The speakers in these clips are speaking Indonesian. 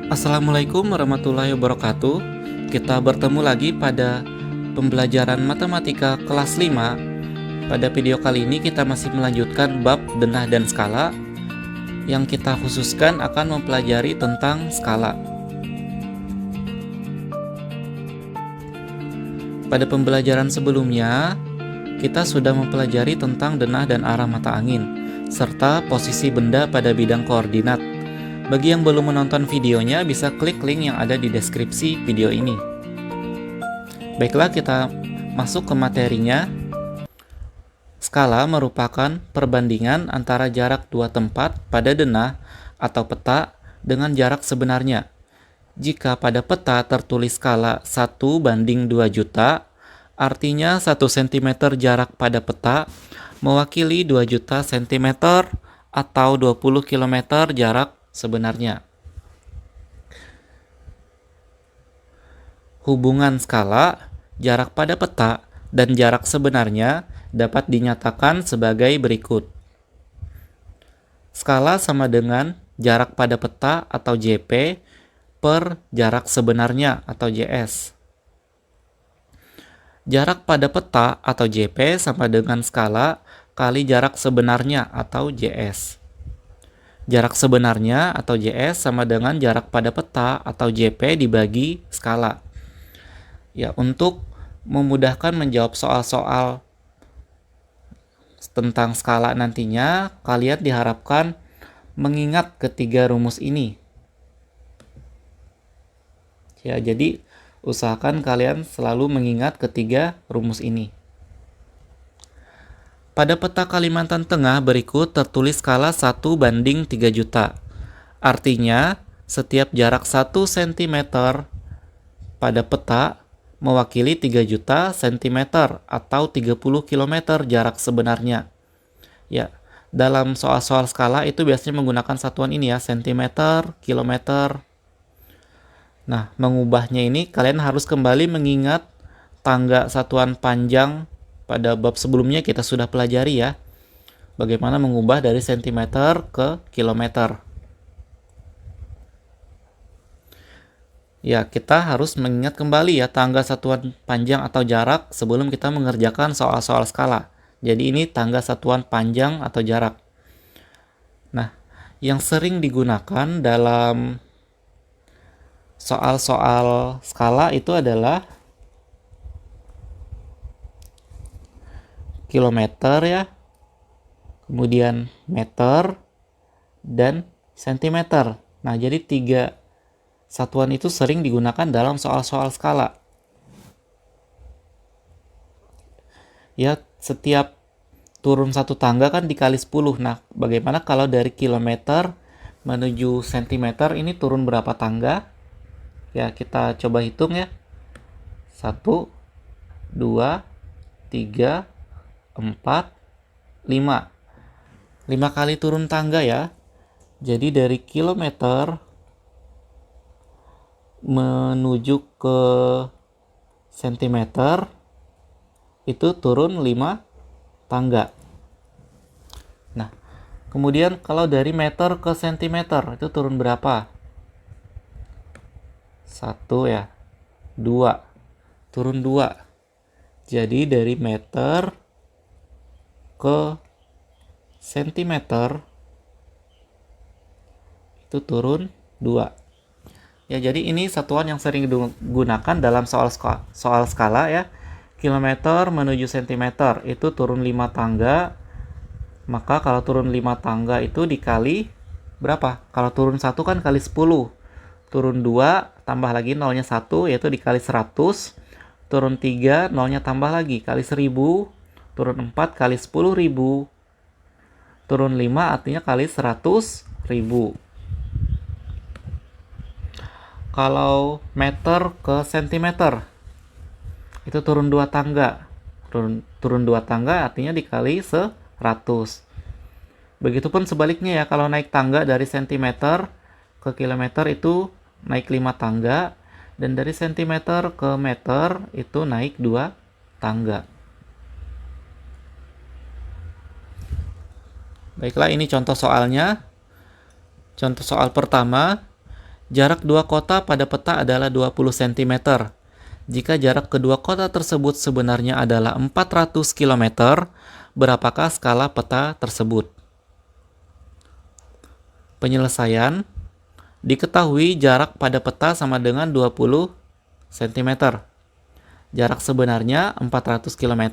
Assalamualaikum warahmatullahi wabarakatuh. Kita bertemu lagi pada pembelajaran matematika kelas 5. Pada video kali ini kita masih melanjutkan bab denah dan skala yang kita khususkan akan mempelajari tentang skala. Pada pembelajaran sebelumnya, kita sudah mempelajari tentang denah dan arah mata angin, serta posisi benda pada bidang koordinat. Bagi yang belum menonton videonya, bisa klik link yang ada di deskripsi video ini. Baiklah, kita masuk ke materinya. Skala merupakan perbandingan antara jarak dua tempat pada denah atau peta dengan jarak sebenarnya. Jika pada peta tertulis skala 1:2 juta, artinya 1 cm jarak pada peta mewakili 2 juta cm atau 20 km jarak sebenarnya. Hubungan skala, jarak pada peta, dan jarak sebenarnya dapat dinyatakan sebagai berikut. Skala sama dengan jarak pada peta atau JP per jarak sebenarnya atau JS. Jarak pada peta atau JP sama dengan skala kali jarak sebenarnya atau JS. Jarak sebenarnya atau JS sama dengan jarak pada peta atau JP dibagi skala. Ya, untuk memudahkan menjawab soal-soal tentang skala nantinya, kalian diharapkan mengingat ketiga rumus ini. Ya, jadi usahakan kalian selalu mengingat ketiga rumus ini. Pada peta Kalimantan Tengah berikut tertulis skala 1:3 juta. Artinya, setiap jarak 1 cm pada peta mewakili 3 juta cm atau 30 km jarak sebenarnya. Ya, dalam soal-soal skala itu biasanya menggunakan satuan ini ya, cm, kilometer. Nah, mengubahnya ini kalian harus kembali mengingat tangga satuan panjang. Pada bab sebelumnya kita sudah pelajari ya, bagaimana mengubah dari cm ke kilometer. Ya, kita harus mengingat kembali ya tangga satuan panjang atau jarak sebelum kita mengerjakan soal-soal skala. Jadi ini tangga satuan panjang atau jarak. Nah, yang sering digunakan dalam soal-soal skala itu adalah kilometer ya, kemudian meter, dan sentimeter. Nah, jadi tiga satuan itu sering digunakan dalam soal-soal skala. Ya, setiap turun satu tangga kan dikali 10. Nah, bagaimana kalau dari kilometer menuju sentimeter ini turun berapa tangga? Ya, kita coba hitung ya. 1, 2, 3, 4, 5. 5 kali turun tangga ya. Jadi dari kilometer menuju ke sentimeter itu turun 5 tangga. Nah, kemudian kalau dari meter ke sentimeter itu turun berapa? 1 ya. 2. Turun 2. Jadi dari meter ke sentimeter itu turun 2. Ya, jadi ini satuan yang sering digunakan dalam soal skala ya. Kilometer menuju sentimeter itu turun 5 tangga. Maka kalau turun 5 tangga itu dikali berapa? Kalau turun 1 kan kali 10. Turun 2 tambah lagi nolnya 1 yaitu dikali 100. Turun 3 nolnya tambah lagi kali 1000. Turun 4 kali 10.000. Turun 5 artinya kali 100.000. Kalau meter ke sentimeter itu turun 2 tangga. Turun 2 tangga artinya dikali 100. Begitupun sebaliknya ya, kalau naik tangga dari sentimeter ke kilometer itu naik 5 tangga, dan dari sentimeter ke meter itu naik 2 tangga. Baiklah, ini contoh soalnya. Contoh soal pertama, Jarak dua kota pada peta adalah 20 cm. Jika jarak kedua kota tersebut sebenarnya adalah 400 km, berapakah skala peta tersebut? Penyelesaian. Diketahui jarak pada peta sama dengan 20 cm. Jarak sebenarnya 400 km.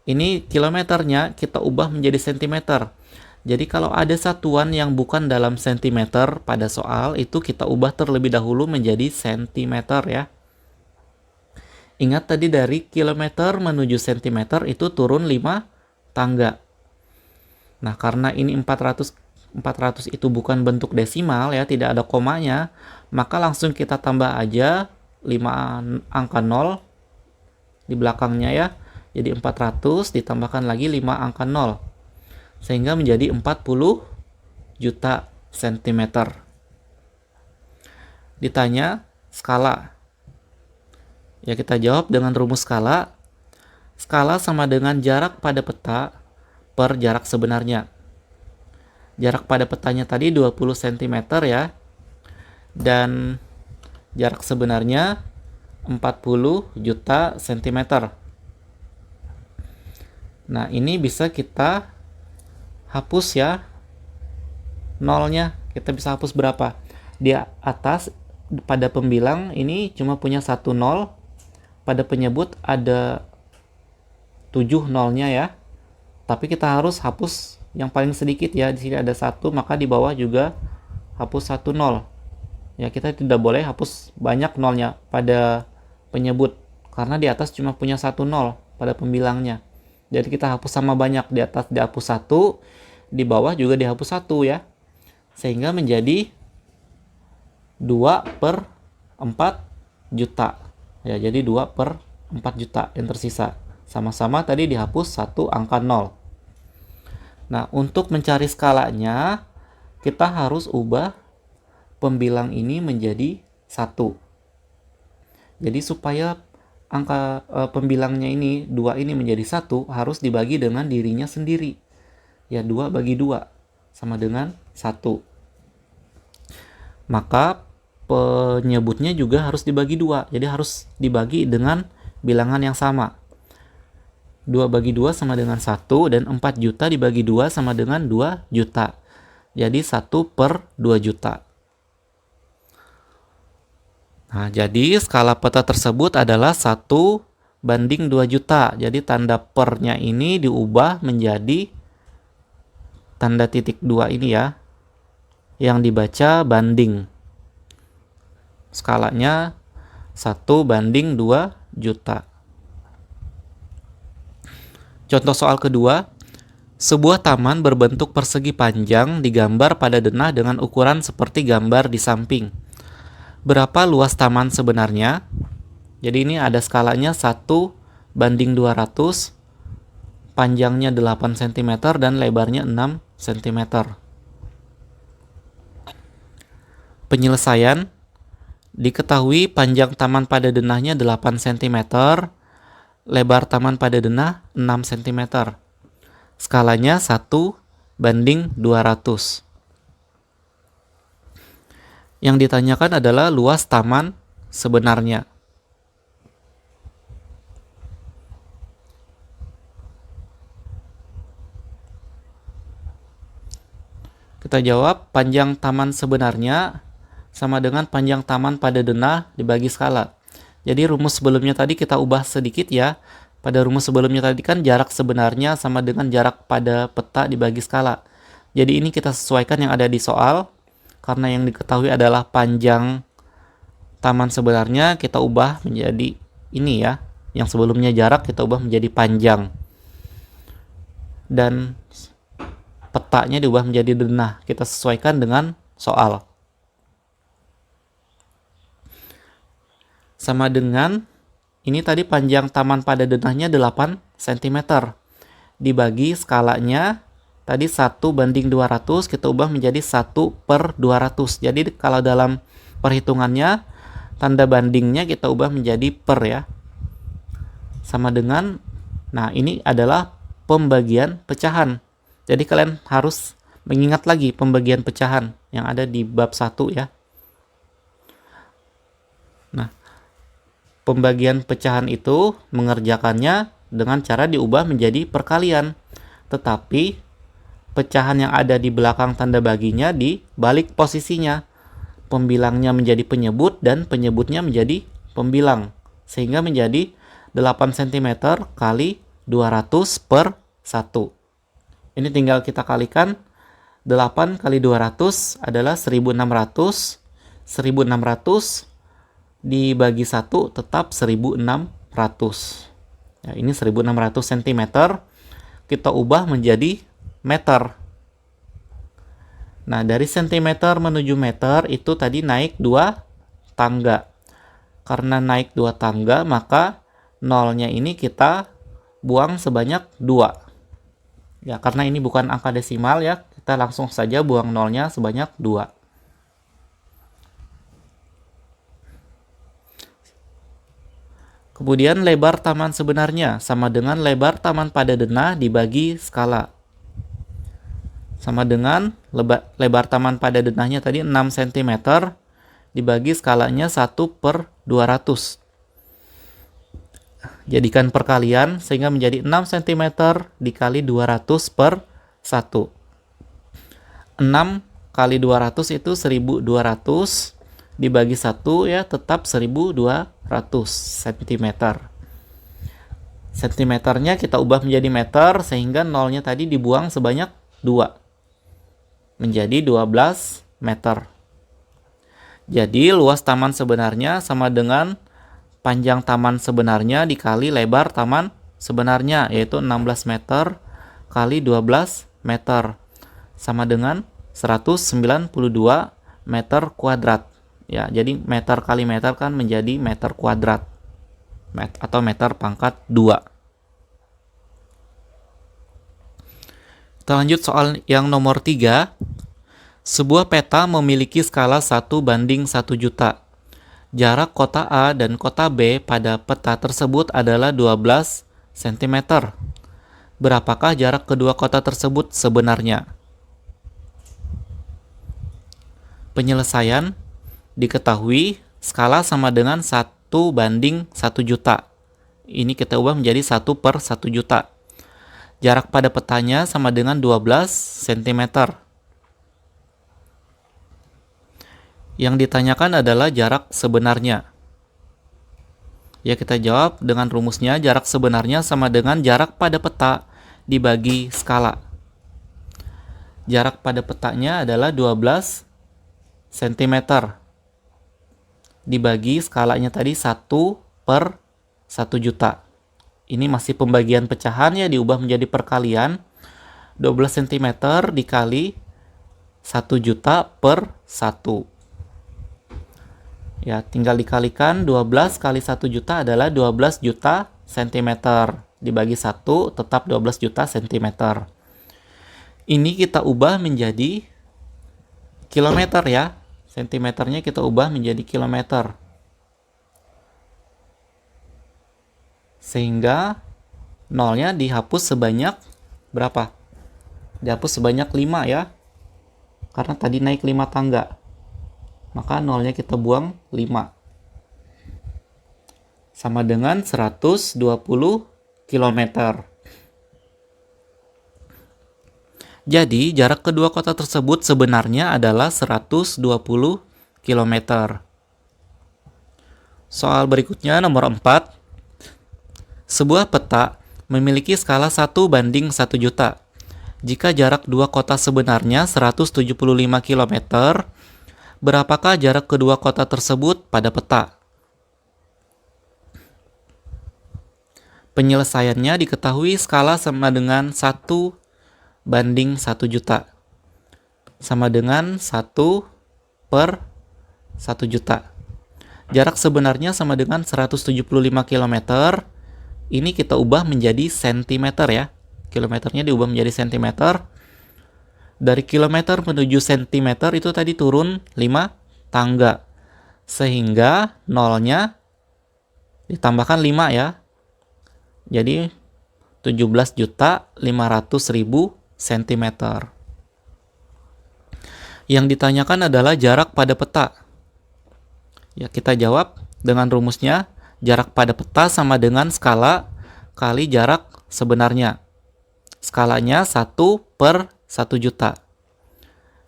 Ini kilometernya kita ubah menjadi cm. Jadi kalau ada satuan yang bukan dalam sentimeter pada soal, itu kita ubah terlebih dahulu menjadi sentimeter ya. Ingat tadi dari kilometer menuju sentimeter itu turun 5 tangga. Nah, karena ini 400 itu bukan bentuk desimal ya, tidak ada komanya, maka langsung kita tambah aja 5 angka 0 di belakangnya ya. Jadi 400 ditambahkan lagi 5 angka 0. Sehingga menjadi 40 juta sentimeter. Ditanya skala. Ya kita jawab dengan rumus skala. Skala sama dengan jarak pada peta per jarak sebenarnya. Jarak pada petanya tadi 20 cm ya. Dan jarak sebenarnya 40 juta sentimeter. Nah, ini bisa kita hapus ya, nolnya kita bisa hapus berapa? Di atas pada pembilang ini cuma punya 1 nol, pada penyebut ada 7 nolnya ya, tapi kita harus hapus yang paling sedikit ya. Di sini ada 1, maka di bawah juga hapus 1 nol ya. Kita tidak boleh hapus banyak nolnya pada penyebut, karena di atas cuma punya 1 nol pada pembilangnya. Jadi kita hapus sama banyak, di atas dihapus 1, di bawah juga dihapus 1 ya. Sehingga menjadi 2 per 4 juta. Ya, jadi 2 per 4 juta yang tersisa. Sama-sama tadi dihapus 1 angka 0. Nah, untuk mencari skalanya, kita harus ubah pembilang ini menjadi 1. Jadi supaya angka pembilangnya ini 2 ini menjadi 1 harus dibagi dengan dirinya sendiri. Ya 2 bagi 2 sama dengan 1. Maka penyebutnya juga harus dibagi 2. Jadi harus dibagi dengan bilangan yang sama. 2 bagi 2 sama dengan 1 dan 4 juta dibagi 2 sama dengan 2 juta. Jadi 1 per 2 juta. Nah, jadi skala peta tersebut adalah 1 banding 2 juta. Jadi tanda pernya ini diubah menjadi tanda titik 2 ini ya, yang dibaca banding. Skalanya 1 banding 2 juta. Contoh soal kedua, sebuah taman berbentuk persegi panjang digambar pada denah dengan ukuran seperti gambar di samping. Berapa luas taman sebenarnya? Jadi ini ada skalanya 1 banding 200, panjangnya 8 cm dan lebarnya 6 cm. Penyelesaian. Diketahui panjang taman pada denahnya 8 cm, lebar taman pada denah 6 cm. Skalanya 1 banding 200. Yang ditanyakan adalah luas taman sebenarnya. Kita jawab panjang taman sebenarnya sama dengan panjang taman pada denah dibagi skala. Jadi rumus sebelumnya tadi kita ubah sedikit ya. Pada rumus sebelumnya tadi kan jarak sebenarnya sama dengan jarak pada peta dibagi skala. Jadi ini kita sesuaikan yang ada di soal. Karena yang diketahui adalah panjang taman sebenarnya, kita ubah menjadi ini ya. Yang sebelumnya jarak kita ubah menjadi panjang. Dan petanya diubah menjadi denah. Kita sesuaikan dengan soal. Sama dengan ini tadi panjang taman pada denahnya 8 cm. Dibagi skalanya tadi 1 banding 200, kita ubah menjadi 1 per 200. Jadi kalau dalam perhitungannya, tanda bandingnya kita ubah menjadi per ya. Sama dengan, nah ini adalah pembagian pecahan. Jadi kalian harus mengingat lagi pembagian pecahan yang ada di bab 1 ya. Pembagian pecahan itu mengerjakannya dengan cara diubah menjadi perkalian. Tetapi pecahan yang ada di belakang tanda baginya dibalik posisinya. Pembilangnya menjadi penyebut dan penyebutnya menjadi pembilang. Sehingga menjadi 8 cm kali 200 per 1. Ini tinggal kita kalikan. 8 kali 200 adalah 1600. 1600 dibagi 1 tetap 1600. Ya, ini 1600 cm. Kita ubah menjadi meter. Nah, dari cm menuju meter itu tadi naik 2 tangga. Karena naik 2 tangga, maka nolnya ini kita buang sebanyak 2. Ya, karena ini bukan angka desimal ya, kita langsung saja buang nolnya sebanyak 2. Kemudian lebar taman sebenarnya sama dengan lebar taman pada denah dibagi skala. Sama dengan lebar taman pada denahnya tadi 6 cm dibagi skalanya 1 per 200. Jadikan perkalian sehingga menjadi 6 cm dikali 200 per 1. 6 kali 200 itu 1200 dibagi 1 ya tetap 1200 cm. Cm-nya kita ubah menjadi meter sehingga nolnya tadi dibuang sebanyak 2. Menjadi 12 meter. Jadi luas taman sebenarnya sama dengan panjang taman sebenarnya dikali lebar taman sebenarnya, yaitu 16 meter kali 12 meter. Sama dengan 192 meter kuadrat. Ya, jadi meter kali meter kan menjadi meter kuadrat. Atau meter pangkat 2. Kita lanjut soal yang nomor 3. Sebuah peta memiliki skala 1:1 juta. Jarak kota A dan kota B pada peta tersebut adalah 12 cm. Berapakah jarak kedua kota tersebut sebenarnya? Penyelesaian diketahui skala sama dengan 1:1 juta. Ini kita ubah menjadi 1 per 1 juta. Jarak pada petanya sama dengan 12 cm. Yang ditanyakan adalah jarak sebenarnya. Ya, kita jawab dengan rumusnya. Jarak sebenarnya sama dengan jarak pada peta dibagi skala. Jarak pada petanya adalah 12 cm. Dibagi skalanya tadi 1 per 1 juta. Ini masih pembagian pecahan ya, diubah menjadi perkalian. 12 cm dikali 1 juta per 1. Ya, tinggal dikalikan 12 kali 1 juta adalah 12 juta cm. Dibagi 1 tetap 12 juta cm. Ini kita ubah menjadi kilometer ya. Sentimeternya kita ubah menjadi kilometer. Sehingga nolnya dihapus sebanyak berapa? Dihapus sebanyak 5 ya. Karena tadi naik 5 tangga. Maka nolnya kita buang 5. Sama dengan 120 km. Jadi, jarak kedua kota tersebut sebenarnya adalah 120 km. Soal berikutnya nomor 4. Sebuah peta memiliki skala 1:1 juta. Jika jarak dua kota sebenarnya 175 km, berapakah jarak kedua kota tersebut pada peta? Penyelesaiannya diketahui skala sama dengan 1:1 juta. Sama dengan 1 per 1 juta. Jarak sebenarnya sama dengan 175 km. Ini kita ubah menjadi cm ya. Kilometernya diubah menjadi cm. Dari kilometer menuju cm itu tadi turun 5 tangga. Sehingga nolnya ditambahkan 5 ya. Jadi 17.500.000 cm. Yang ditanyakan adalah jarak pada peta. Ya, kita jawab dengan rumusnya. Jarak pada peta sama dengan skala kali jarak sebenarnya. Skalanya 1/1 juta.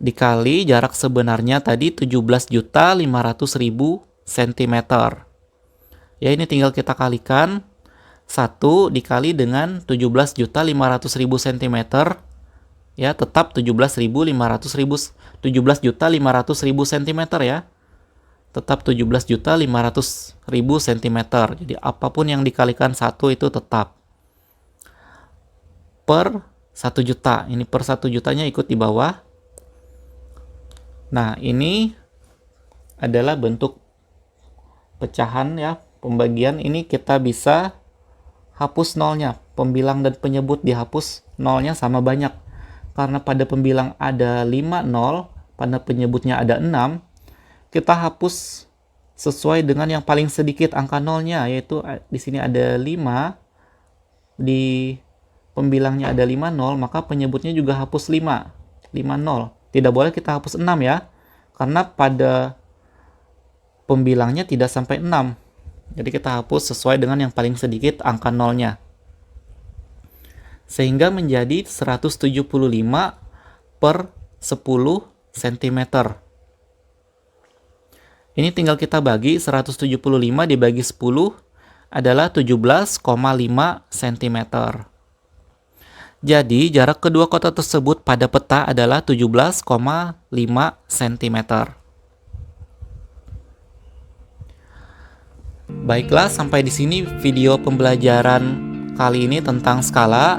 Dikali jarak sebenarnya tadi 17.500.000 cm. Ya, ini tinggal kita kalikan. 1 dikali dengan 17.500.000 cm. Ya, tetap 17.500.000 cm ya. Tetap 17.500.000 cm. Jadi apapun yang dikalikan 1 itu tetap. Per 1 juta. Ini per 1 jutanya ikut di bawah. Nah, ini adalah bentuk pecahan ya, pembagian. Ini kita bisa hapus nolnya. Pembilang dan penyebut dihapus, nolnya sama banyak. Karena pada pembilang ada 5 nol, pada penyebutnya ada 6, kita hapus sesuai dengan yang paling sedikit angka nolnya, yaitu di sini ada 5, di pembilangnya ada 5 nol, maka penyebutnya juga hapus 5 nol. Tidak boleh kita hapus 6 ya, karena pada pembilangnya tidak sampai 6. Jadi kita hapus sesuai dengan yang paling sedikit angka nolnya. Sehingga menjadi 175 per 10 cm. Ini tinggal kita bagi, 175 dibagi 10 adalah 17,5 cm. Jadi jarak kedua kota tersebut pada peta adalah 17,5 cm. Baiklah, sampai di sini video pembelajaran kali ini tentang skala.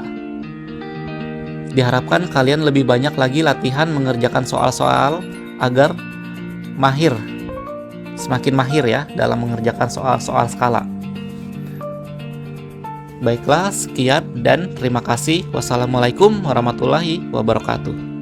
Diharapkan kalian lebih banyak lagi latihan mengerjakan soal-soal agar semakin mahir ya dalam mengerjakan soal-soal skala. Baiklah, sekian dan terima kasih. Wassalamualaikum warahmatullahi wabarakatuh.